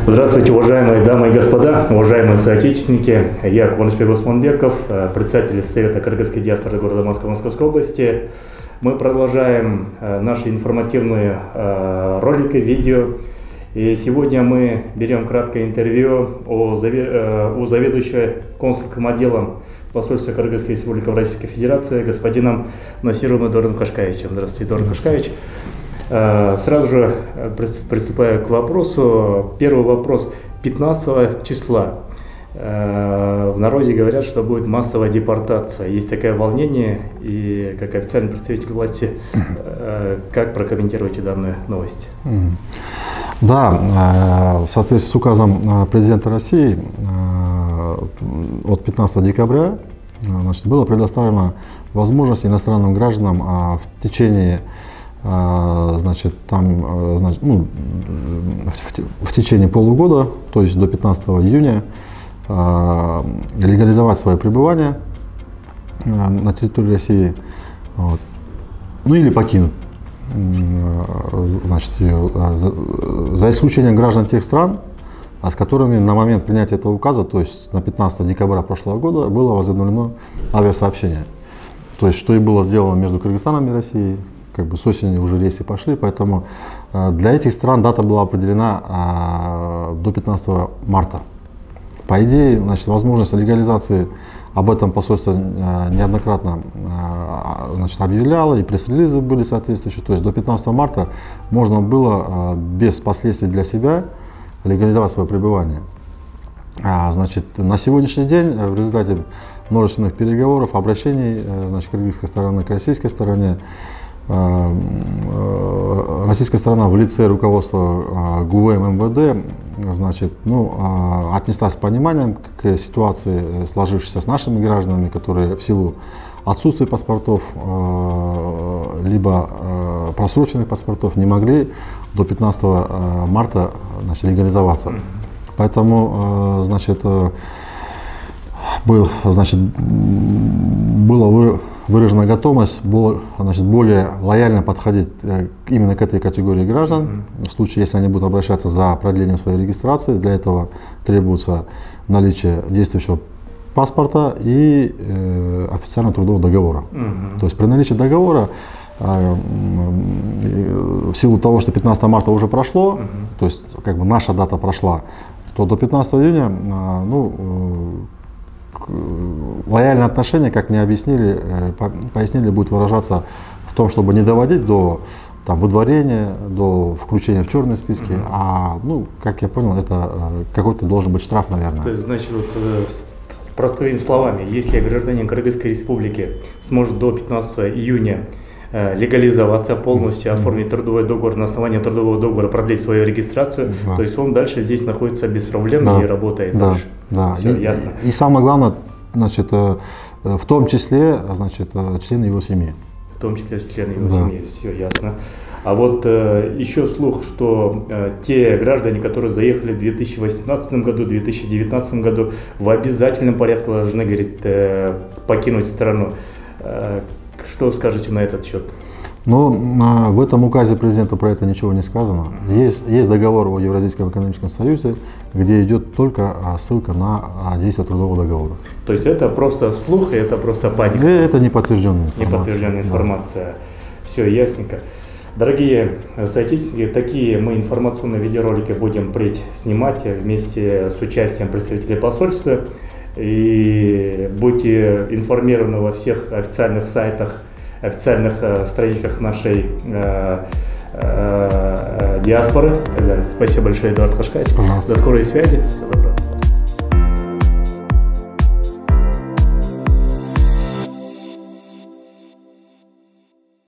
Здравствуйте, уважаемые дамы и господа, уважаемые соотечественники. Я Куанышбек Османбеков, председатель Совета кыргызской диаспоры города Москвы, Московской области. Мы продолжаем наши информативные ролики, видео. И сегодня мы берем краткое интервью у заведующего консульским отделом посольства Кыргызской республики в Российской Федерации господином Насиром Эдуардом Кашкаевичем. Здравствуйте, Эдуард Кашкаевич. Сразу же приступая к вопросу. Первый вопрос. 15 числа в народе говорят, что будет массовая депортация. Есть такое волнение, и как официальный представитель власти, как прокомментируете данную новость? Да, в соответствии с указом президента России от 15 декабря была предоставлена возможность иностранным гражданам в течение в течение полугода, то есть до 15 июня, легализовать свое пребывание на территории России, ну или покинуть, ее, за исключением граждан тех стран, с которыми на момент принятия этого указа, то есть на 15 декабря прошлого года, было возобновлено авиасообщение. То есть что и было сделано между Кыргызстаном и Россией. С осени уже рейсы пошли, поэтому для этих стран дата была определена до 15 марта. По идее, возможность легализации, об этом посольство неоднократно объявляло, и пресс-релизы были соответствующие. То есть до 15 марта можно было без последствий для себя легализовать свое пребывание. На сегодняшний день в результате множественных переговоров, обращений кыргызской стороны к российской стороне, российская сторона в лице руководства ГУМ МВД отнеслась с пониманием к ситуации, сложившейся с нашими гражданами, которые в силу отсутствия паспортов либо просроченных паспортов не могли до 15 марта легализоваться. Поэтому была выражена готовность более лояльно подходить именно к этой категории граждан. В случае, если они будут обращаться за продлением своей регистрации, для этого требуется наличие действующего паспорта и официального трудового договора. То есть при наличии договора, в силу того, что 15 марта уже прошло, то есть наша дата прошла, то до 15 июня лояльное отношение, как мне пояснили, будет выражаться в том, чтобы не доводить до выдворения, до включения в черные списки, как я понял, это какой-то должен быть штраф, наверное. То есть, простыми словами, если гражданин Кыргызской республики сможет до 15 июня легализоваться полностью, оформить трудовой договор, на основании трудового договора продлить свою регистрацию, то есть он дальше здесь находится беспроблемно и работает дальше. Да. Все, ясно. И самое главное, в том числе, члены его семьи. В том числе члены его семьи, все ясно. А вот еще слух, что те граждане, которые заехали в 2018 году, 2019 году, в обязательном порядке должны, покинуть страну. Что скажете на этот счет? В этом указе президента про это ничего не сказано. Есть договор о Евразийском экономическом союзе, где идет только ссылка на действие трудового договора. То есть это просто слух, и это просто паника? Это не подтвержденная информация. Неподтвержденная информация. Да. Все ясненько. Дорогие соотечественники, такие мы информационные видеоролики будем впредь снимать вместе с участием представителей посольства. И будьте информированы во всех официальных сайтах, официальных страничках нашей диаспоры. Спасибо большое, Эдуард Кашкаевич. До скорой связи. Всего доброго.